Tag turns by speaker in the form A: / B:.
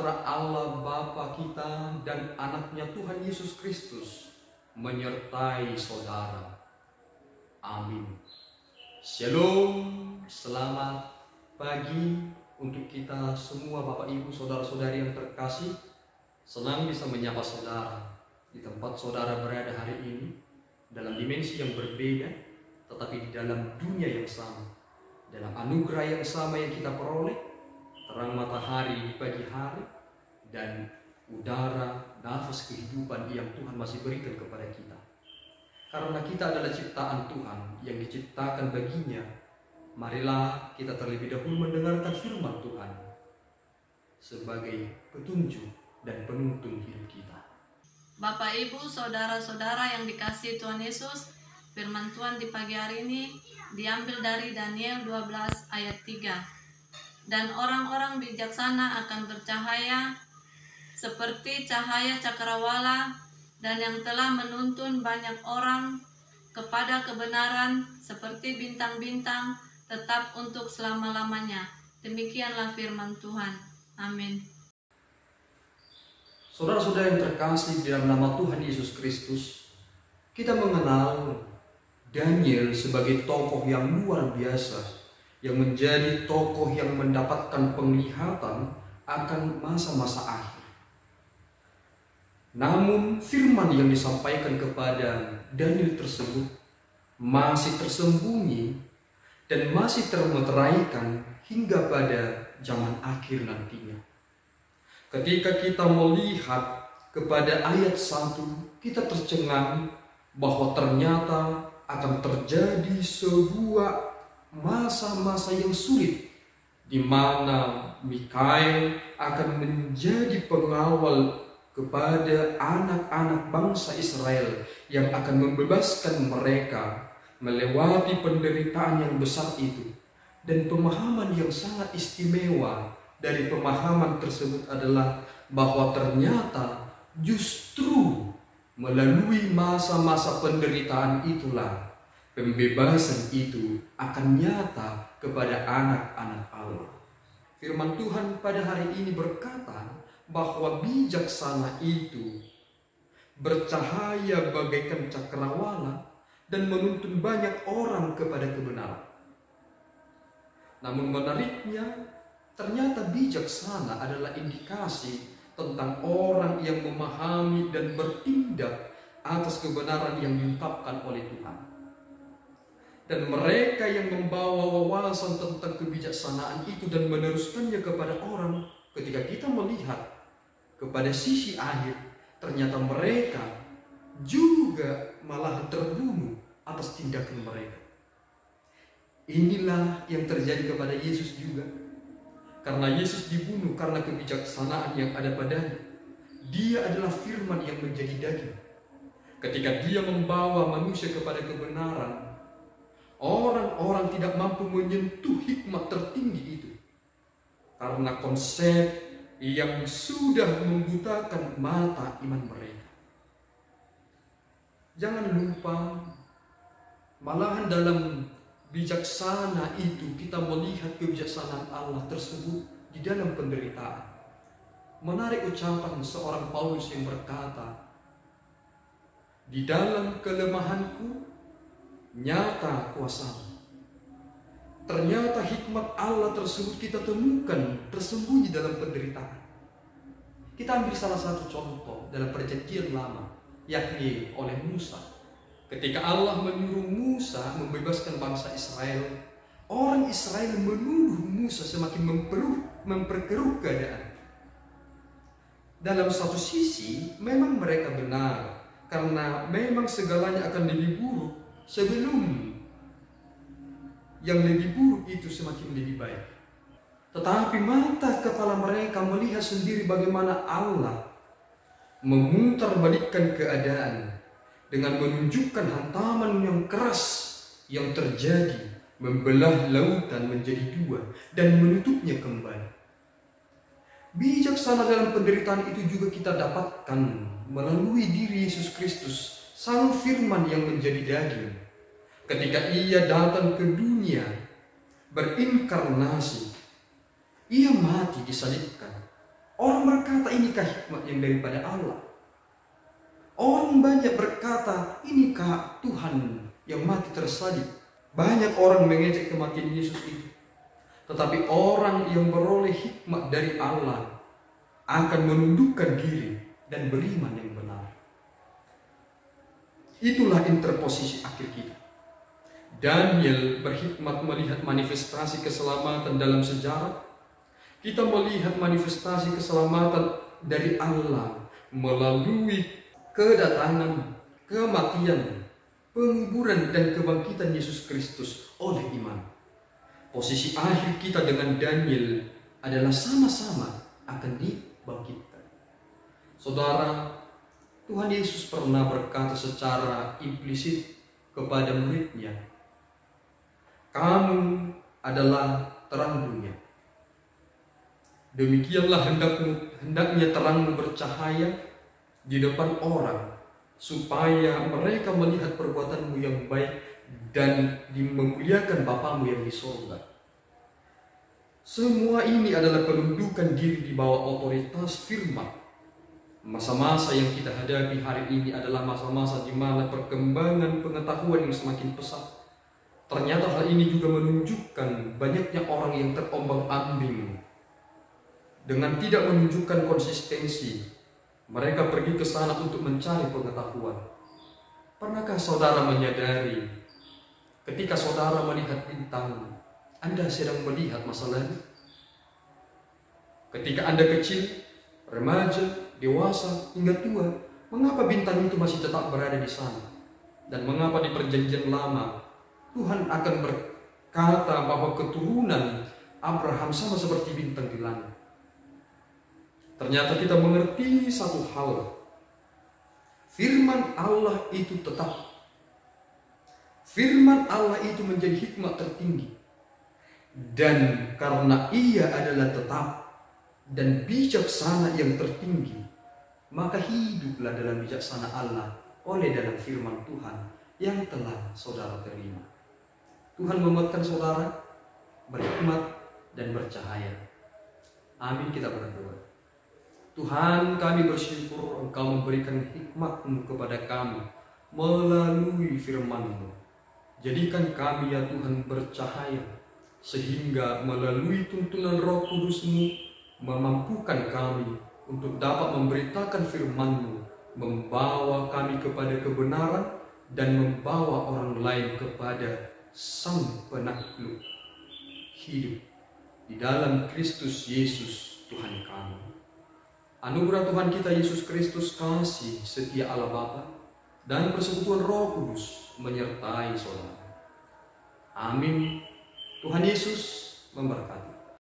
A: sejahtera Allah Bapa kita dan anaknya Tuhan Yesus Kristus menyertai saudara. Amin. Shalom, selamat pagi untuk kita semua Bapak Ibu Saudara-saudari yang terkasih. Senang bisa menyapa saudara di tempat saudara berada hari ini, dalam dimensi yang berbeda tetapi di dalam dunia yang sama, dalam anugerah yang sama yang kita peroleh, terang matahari di pagi hari dan udara, nafas kehidupan yang Tuhan masih berikan kepada kita. Karena kita adalah ciptaan Tuhan yang diciptakan baginya, marilah kita terlebih dahulu mendengarkan firman Tuhan sebagai petunjuk dan penuntun hidup kita.
B: Bapak, Ibu, Saudara-saudara yang dikasihi Tuhan Yesus, firman Tuhan di pagi hari ini diambil dari Daniel 12 ayat 3. Dan orang-orang bijaksana akan bercahaya seperti cahaya cakrawala, dan yang telah menuntun banyak orang kepada kebenaran seperti bintang-bintang tetap untuk selama-lamanya. Demikianlah firman Tuhan. Amin.
A: Saudara-saudara yang terkasih di dalam nama Tuhan Yesus Kristus, kita mengenal Daniel sebagai tokoh yang luar biasa, yang menjadi tokoh yang mendapatkan penglihatan akan masa-masa akhir. Namun firman yang disampaikan kepada Daniel tersebut masih tersembunyi dan masih termeteraikan hingga pada zaman akhir nantinya. Ketika kita melihat kepada ayat 1, kita tercengang bahwa ternyata akan terjadi sebuah masa-masa yang sulit di mana Mikael akan menjadi pengawal kepada anak-anak bangsa Israel yang akan membebaskan mereka melewati penderitaan yang besar itu. Dan pemahaman yang sangat istimewa dari pemahaman tersebut adalah bahwa ternyata justru melalui masa-masa penderitaan itulah pembebasan itu akan nyata kepada anak-anak Allah. Firman Tuhan pada hari ini berkata bahwa bijaksana itu bercahaya bagaikan cakrawala dan menuntun banyak orang kepada kebenaran. Namun menariknya, ternyata bijaksana adalah indikasi tentang orang yang memahami dan bertindak atas kebenaran yang diungkapkan oleh Tuhan. Dan mereka yang membawa wawasan tentang kebijaksanaan itu dan meneruskannya kepada orang, ketika kita melihat kepada sisi akhir, ternyata mereka juga malah terbunuh atas tindakan mereka. Inilah yang terjadi kepada Yesus juga. Karena Yesus dibunuh karena kebijaksanaan yang ada padanya. Dia adalah firman yang menjadi daging. Ketika dia membawa manusia kepada kebenaran, orang-orang tidak mampu menyentuh hikmat tertinggi itu. Karena konsep yang sudah membutakan mata iman mereka. Jangan lupa, malahan dalam bijaksana itu kita melihat kebijaksanaan Allah tersebut di dalam penderitaan. Menarik ucapan seorang Paulus yang berkata, di dalam kelemahanku nyata kuasamu. Ternyata hikmat Allah tersebut kita temukan tersembunyi dalam penderitaan. Kita ambil salah satu contoh dalam perjanjian lama, yakni oleh Musa. Ketika Allah menyuruh Musa membebaskan bangsa Israel, orang Israel menuduh Musa semakin memperkeruh keadaan. Dalam satu sisi, memang mereka benar, karena memang segalanya akan lebih buruk sebelum yang lebih buruk itu semakin lebih baik. Tetapi mata kepala mereka melihat sendiri bagaimana Allah memutarbalikkan keadaan dengan menunjukkan hantaman yang keras yang terjadi, membelah lautan menjadi dua dan menutupnya kembali. Bijaksana dalam penderitaan itu juga kita dapatkan melalui diri Yesus Kristus, Sang Firman yang menjadi daging. Ketika ia datang ke dunia, berinkarnasi, ia mati disalibkan. Orang berkata, inikah hikmat yang daripada Allah? Orang banyak berkata, inikah Tuhan yang mati tersalib? Banyak orang mengejek kematian Yesus itu. Tetapi orang yang beroleh hikmat dari Allah akan menundukkan diri dan beriman yang benar. Itulah interposisi akhir kita. Daniel berhikmat melihat manifestasi keselamatan dalam sejarah. Kita melihat manifestasi keselamatan dari Allah melalui kedatangan, kematian, penguburan, dan kebangkitan Yesus Kristus oleh iman. Posisi akhir kita dengan Daniel adalah sama-sama akan dibangkitkan. Saudara, Tuhan Yesus pernah berkata secara implisit kepada murid-Nya, "Kamu adalah terang dunia. Demikianlah hendaknya terangmu bercahaya di depan orang, supaya mereka melihat perbuatanmu yang baik dan memuliakan Bapamu yang di surga." Semua ini adalah penundukan diri di bawah otoritas firman. Masa-masa yang kita hadapi hari ini adalah masa-masa di mana perkembangan pengetahuan yang semakin pesat. Ternyata hal ini juga menunjukkan banyaknya orang yang terombang-ambing dengan tidak menunjukkan konsistensi. Mereka pergi ke sana untuk mencari pengetahuan. Pernahkah saudara menyadari ketika saudara melihat bintang, Anda sedang melihat masa lalu? Ketika Anda kecil, remaja, dewasa, hingga tua, mengapa bintang itu masih tetap berada di sana? Dan mengapa di perjanjian lama Tuhan akan berkata bahwa keturunan Abraham sama seperti bintang di langit? Ternyata kita mengerti satu hal. Firman Allah itu tetap. Firman Allah itu menjadi hikmat tertinggi. Dan karena ia adalah tetap dan bijaksana yang tertinggi, maka hiduplah dalam bijaksana Allah oleh dalam firman Tuhan yang telah saudara terima. Tuhan menguatkan saudara berhikmat dan bercahaya. Amin, kita berdoa. Tuhan, kami bersyukur Engkau memberikan hikmat-Mu kepada kami melalui firman-Mu. Jadikan kami ya Tuhan bercahaya, sehingga melalui tuntunan Roh Kudus-Mu memampukan kami untuk dapat memberitakan firman-Mu, membawa kami kepada kebenaran dan membawa orang lain kepada Sang Penakluk hidup di dalam Kristus Yesus Tuhan kami. Anugerah Tuhan kita Yesus Kristus, kasih setia Allah Bapa, dan persekutuan Roh Kudus menyertai saudara. Amin. Tuhan Yesus memberkati.